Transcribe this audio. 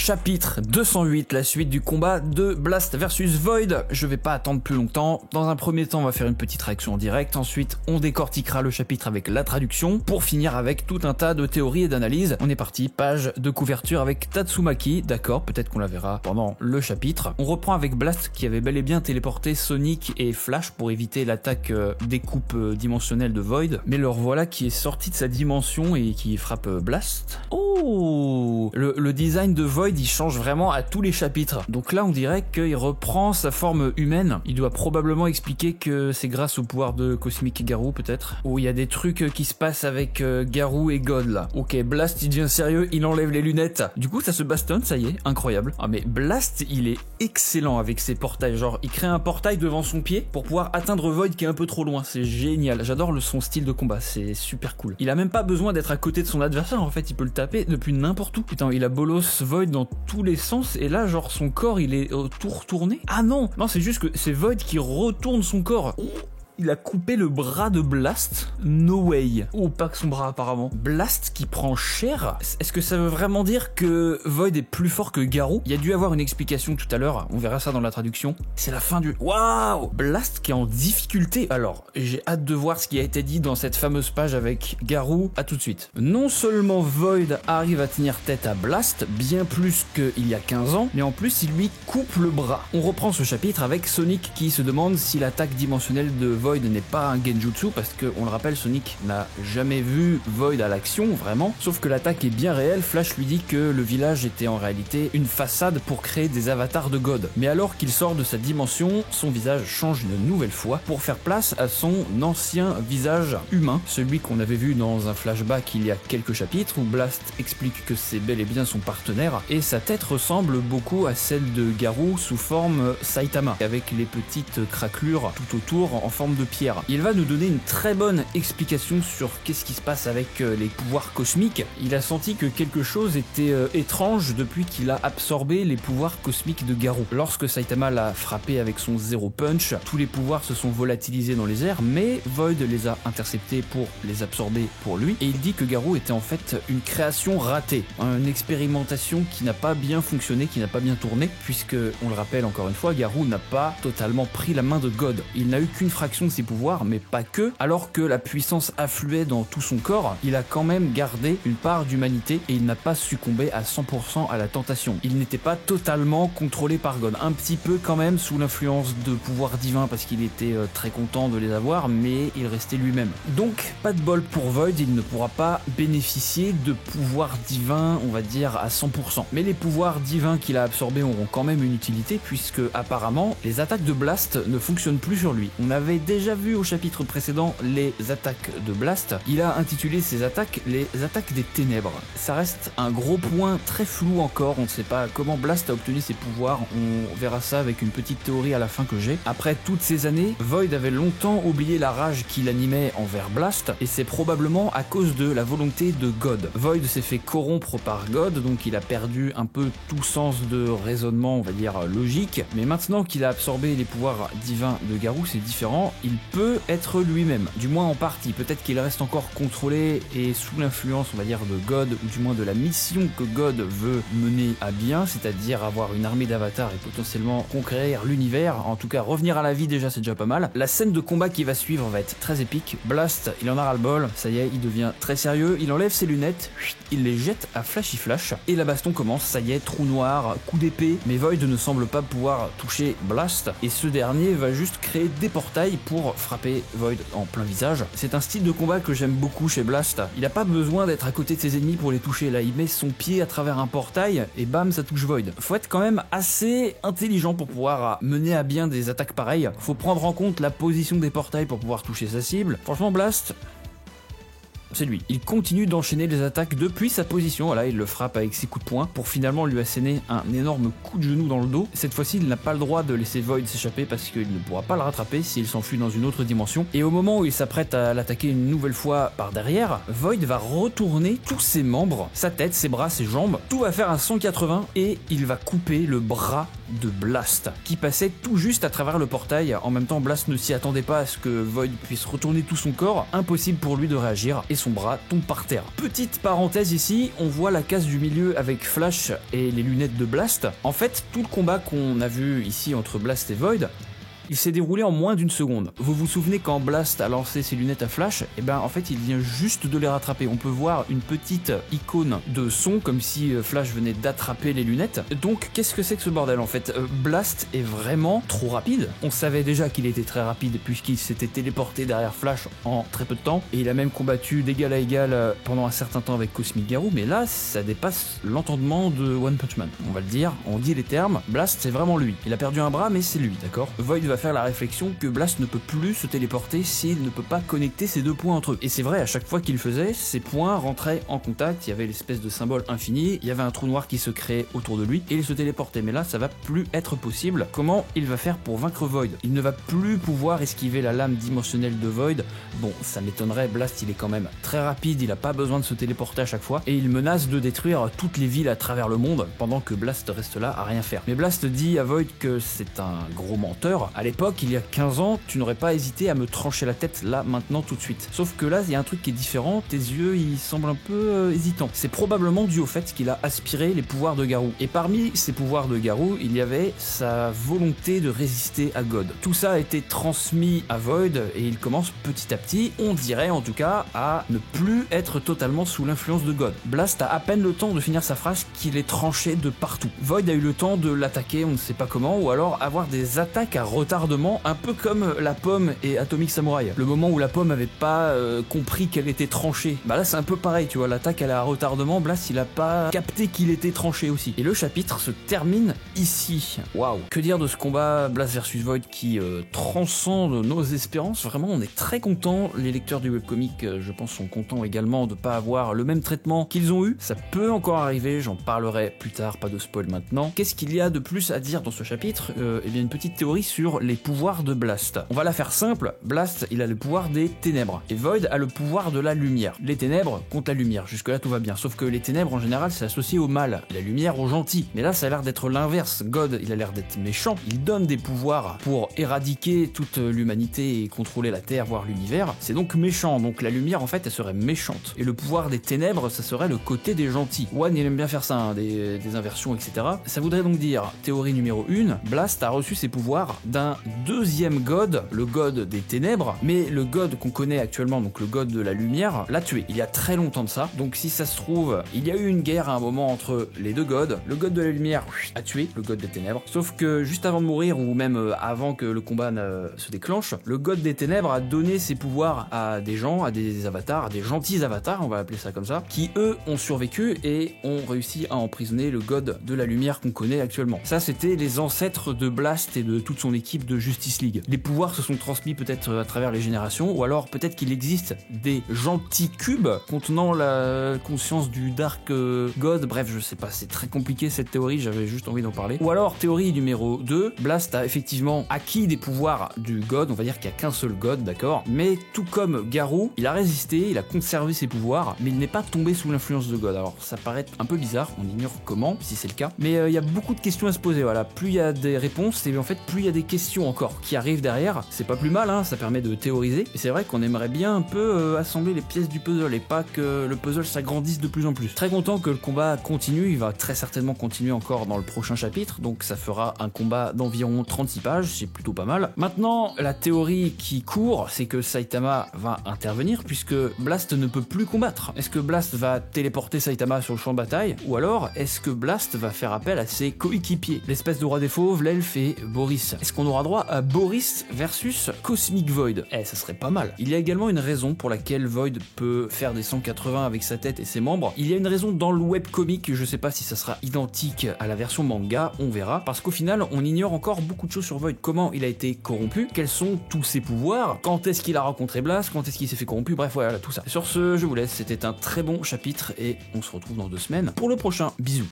chapitre 208, la suite du combat de Blast versus Void. Je vais pas attendre plus longtemps. Dans un premier temps, on va faire une petite réaction en direct. Ensuite, on décortiquera le chapitre avec la traduction pour finir avec tout un tas de théories et d'analyses. On est parti, page de couverture avec Tatsumaki. D'accord, peut-être qu'on la verra pendant le chapitre. On reprend avec Blast qui avait bel et bien téléporté Sonic et Flash pour éviter l'attaque des coupes dimensionnelles de Void. Mais le voilà qui est sorti de sa dimension et qui frappe Blast. Oh, le design de Void il change vraiment à tous les chapitres. Donc là on dirait qu'il reprend sa forme humaine. Il doit probablement expliquer que c'est grâce au pouvoir de Cosmic Garou peut-être. Oh, il y a des trucs qui se passent avec Garou et God là. Ok, Blast il devient sérieux, il enlève les lunettes. Du coup ça se bastonne, ça y est, incroyable. Ah mais Blast il est excellent avec ses portails. Genre il crée un portail devant son pied pour pouvoir atteindre Void qui est un peu trop loin. C'est génial, j'adore son style de combat, c'est super cool. Il a même pas besoin d'être à côté de son adversaire, en fait il peut le taper depuis n'importe où. Putain, il a bolos Void dans tous les sens et là genre son corps il est tout retourné. Ah non, c'est juste que c'est Void qui retourne son corps. Il a coupé le bras de Blast. No way. Oh, pas que son bras apparemment. Blast qui prend cher. Est-ce que ça veut vraiment dire que Void est plus fort que Garou? Il y a dû avoir une explication tout à l'heure. On verra ça dans la traduction. C'est la fin du... Waouh! Blast qui est en difficulté. Alors, j'ai hâte de voir ce qui a été dit dans cette fameuse page avec Garou. À tout de suite. Non seulement Void arrive à tenir tête à Blast, bien plus qu'il y a 15 ans, mais en plus il lui coupe le bras. On reprend ce chapitre avec Sonic qui se demande si l'attaque dimensionnelle de Void n'est pas un genjutsu parce que, on le rappelle, Sonic n'a jamais vu Void à l'action, vraiment. Sauf que l'attaque est bien réelle. Flash lui dit que le village était en réalité une façade pour créer des avatars de God. Mais alors qu'il sort de sa dimension, son visage change une nouvelle fois pour faire place à son ancien visage humain, celui qu'on avait vu dans un flashback il y a quelques chapitres où Blast explique que c'est bel et bien son partenaire et sa tête ressemble beaucoup à celle de Garou sous forme Saitama avec les petites craquelures tout autour en forme de pierre. Il va nous donner une très bonne explication sur qu'est-ce qui se passe avec les pouvoirs cosmiques. Il a senti que quelque chose était étrange depuis qu'il a absorbé les pouvoirs cosmiques de Garou. Lorsque Saitama l'a frappé avec son Zero Punch, tous les pouvoirs se sont volatilisés dans les airs, mais Void les a interceptés pour les absorber pour lui, et il dit que Garou était en fait une création ratée, une expérimentation qui n'a pas bien fonctionné, qui n'a pas bien tourné, puisque, on le rappelle encore une fois, Garou n'a pas totalement pris la main de God. Il n'a eu qu'une fraction de ses pouvoirs, mais pas que. Alors que la puissance affluait dans tout son corps, il a quand même gardé une part d'humanité et il n'a pas succombé à 100% à la tentation. Il n'était pas totalement contrôlé par God, un petit peu quand même sous l'influence de pouvoirs divins parce qu'il était très content de les avoir, mais il restait lui-même. Donc pas de bol pour Void, il ne pourra pas bénéficier de pouvoirs divins, on va dire à 100%. Mais les pouvoirs divins qu'il a absorbés auront quand même une utilité puisque apparemment les attaques de Blast ne fonctionnent plus sur lui. On avait déjà vu au chapitre précédent les attaques de Blast. Il a intitulé ces attaques les attaques des ténèbres. Ça reste un gros point très flou encore, on ne sait pas comment Blast a obtenu ses pouvoirs, on verra ça avec une petite théorie à la fin que j'ai. Après toutes ces années, Void avait longtemps oublié la rage qu'il animait envers Blast et c'est probablement à cause de la volonté de God. Void s'est fait corrompre par God, donc il a perdu un peu tout sens de raisonnement, on va dire logique, mais maintenant qu'il a absorbé les pouvoirs divins de Garou, c'est différent, il peut être lui-même, du moins en partie. Peut-être qu'il reste encore contrôlé et sous l'influence, on va dire, de God, ou du moins de la mission que God veut mener à bien, c'est-à-dire avoir une armée d'avatars et potentiellement conquérir l'univers, en tout cas revenir à la vie déjà c'est déjà pas mal. La scène de combat qui va suivre va être très épique. Blast, il en a ras-le-bol, ça y est, il devient très sérieux, il enlève ses lunettes, il les jette à Flashy Flash, et la baston commence, ça y est, trou noir, coup d'épée, mais Void ne semble pas pouvoir toucher Blast, et ce dernier va juste créer des portails pour frapper Void en plein visage. C'est un style de combat que j'aime beaucoup chez Blast. Il a pas besoin d'être à côté de ses ennemis pour les toucher, là il met son pied à travers un portail et bam ça touche Void. Faut être quand même assez intelligent pour pouvoir mener à bien des attaques pareilles. Faut prendre en compte la position des portails pour pouvoir toucher sa cible. Franchement Blast, c'est lui. Il continue d'enchaîner les attaques depuis sa position, voilà, il le frappe avec ses coups de poing pour finalement lui asséner un énorme coup de genou dans le dos. Cette fois-ci, il n'a pas le droit de laisser Void s'échapper parce qu'il ne pourra pas le rattraper s'il s'enfuit dans une autre dimension. Et au moment où il s'apprête à l'attaquer une nouvelle fois par derrière, Void va retourner tous ses membres, sa tête, ses bras, ses jambes, tout va faire un 180 et il va couper le bras de Blast qui passait tout juste à travers le portail. En même temps, Blast ne s'y attendait pas à ce que Void puisse retourner tout son corps, impossible pour lui de réagir. Et son bras tombe par terre. Petite parenthèse ici, on voit la case du milieu avec Flash et les lunettes de Blast. En fait, tout le combat qu'on a vu ici entre Blast et Void, il s'est déroulé en moins d'une seconde. Vous vous souvenez quand Blast a lancé ses lunettes à Flash, et ben en fait il vient juste de les rattraper. On peut voir une petite icône de son comme si Flash venait d'attraper les lunettes. Donc qu'est-ce que c'est que ce bordel en fait? Blast est vraiment trop rapide. On savait déjà qu'il était très rapide puisqu'il s'était téléporté derrière Flash en très peu de temps et il a même combattu d'égal à égal pendant un certain temps avec Cosmic Garou, mais là ça dépasse l'entendement de One Punch Man. On va le dire, on dit les termes, Blast c'est vraiment lui. Il a perdu un bras mais c'est lui, d'accord? Void va faire la réflexion que Blast ne peut plus se téléporter s'il ne peut pas connecter ces deux points entre eux. Et c'est vrai, à chaque fois qu'il le faisait, ces points rentraient en contact, il y avait l'espèce de symbole infini, il y avait un trou noir qui se créait autour de lui, et il se téléportait. Mais là, ça va plus être possible. Comment il va faire pour vaincre Void? Il ne va plus pouvoir esquiver la lame dimensionnelle de Void. Bon, ça m'étonnerait, Blast il est quand même très rapide, il a pas besoin de se téléporter à chaque fois, et il menace de détruire toutes les villes à travers le monde, pendant que Blast reste là à rien faire. Mais Blast dit à Void que c'est un gros menteur. À l'époque, il y a 15 ans, tu n'aurais pas hésité à me trancher la tête là, maintenant, tout de suite. Sauf que là, il y a un truc qui est différent, tes yeux, ils semblent un peu hésitants. C'est probablement dû au fait qu'il a aspiré les pouvoirs de Garou. Et parmi ces pouvoirs de Garou, il y avait sa volonté de résister à God. Tout ça a été transmis à Void et il commence petit à petit, on dirait en tout cas, à ne plus être totalement sous l'influence de God. Blast a à peine le temps de finir sa phrase qu'il est tranché de partout. Void a eu le temps de l'attaquer, on ne sait pas comment, ou alors avoir des attaques à retardement, un peu comme la pomme et Atomic Samurai. Le moment où la pomme avait pas compris qu'elle était tranchée. Bah là c'est un peu pareil, tu vois, l'attaque elle a un retardement, Blast il a pas capté qu'il était tranché aussi. Et le chapitre se termine ici. Waouh. Que dire de ce combat Blast versus Void qui transcende nos espérances. Vraiment on est très contents. Les lecteurs du webcomic je pense sont contents également de pas avoir le même traitement qu'ils ont eu. Ça peut encore arriver, j'en parlerai plus tard, pas de spoil maintenant. Qu'est-ce qu'il y a de plus à dire dans ce chapitre? Eh bien une petite théorie sur les pouvoirs de Blast. On va la faire simple, Blast il a le pouvoir des ténèbres et Void a le pouvoir de la lumière. Les ténèbres contre la lumière, jusque là tout va bien, sauf que les ténèbres en général c'est associé au mal, la lumière au gentil, mais là ça a l'air d'être l'inverse. God il a l'air d'être méchant, il donne des pouvoirs pour éradiquer toute l'humanité et contrôler la Terre voire l'univers, c'est donc méchant, donc la lumière en fait elle serait méchante et le pouvoir des ténèbres ça serait le côté des gentils. One il aime bien faire ça, hein, des inversions etc. Ça voudrait donc dire, théorie numéro 1, Blast a reçu ses pouvoirs d'un deuxième God, le God des ténèbres, mais le God qu'on connaît actuellement, donc le God de la lumière, l'a tué il y a très longtemps de ça. Donc si ça se trouve, il y a eu une guerre à un moment entre les deux gods. Le God de la lumière a tué le God des ténèbres, sauf que juste avant de mourir ou même avant que le combat se déclenche, le God des ténèbres a donné ses pouvoirs à des gens, à des avatars, à des gentils avatars, on va appeler ça comme ça, qui eux ont survécu et ont réussi à emprisonner le God de la lumière qu'on connaît actuellement. Ça c'était les ancêtres de Blast et de toute son équipe de Justice League. Les pouvoirs se sont transmis peut-être à travers les générations, ou alors peut-être qu'il existe des gentils cubes contenant la conscience du Dark God, bref je sais pas, c'est très compliqué cette théorie, j'avais juste envie d'en parler. Ou alors théorie numéro 2, Blast a effectivement acquis des pouvoirs du God, on va dire qu'il n'y a qu'un seul God, d'accord, mais tout comme Garou, il a résisté, il a conservé ses pouvoirs, mais il n'est pas tombé sous l'influence de God. Alors ça paraît un peu bizarre, on ignore comment, si c'est le cas, mais il y a beaucoup de questions à se poser, voilà, plus il y a des réponses, et en fait plus il y a des questions encore qui arrivent derrière, c'est pas plus mal, hein, ça permet de théoriser, et c'est vrai qu'on aimerait bien un peu assembler les pièces du puzzle, et pas que le puzzle s'agrandisse de plus en plus. Très content que le combat continue, il va très certainement continuer encore dans le prochain chapitre, donc ça fera un combat d'environ 36 pages, c'est plutôt pas mal. Maintenant, la théorie qui court, c'est que Saitama va intervenir, puisque Blast ne peut plus combattre. Est-ce que Blast va téléporter Saitama sur le champ de bataille, ou alors est-ce que Blast va faire appel à ses coéquipiers, l'espèce de roi des fauves, l'elfe et Boris? Est-ce qu'on aura droit à Boris versus Cosmic Void? Ça serait pas mal. Il y a également une raison pour laquelle Void peut faire des 180 avec sa tête et ses membres. Il y a une raison dans le webcomic, je sais pas si ça sera identique à la version manga, on verra, parce qu'au final, on ignore encore beaucoup de choses sur Void. Comment il a été corrompu, quels sont tous ses pouvoirs, quand est-ce qu'il a rencontré Blast, quand est-ce qu'il s'est fait corrompu, bref, voilà, tout ça. Sur ce, je vous laisse, c'était un très bon chapitre et on se retrouve dans 2 semaines pour le prochain. Bisous.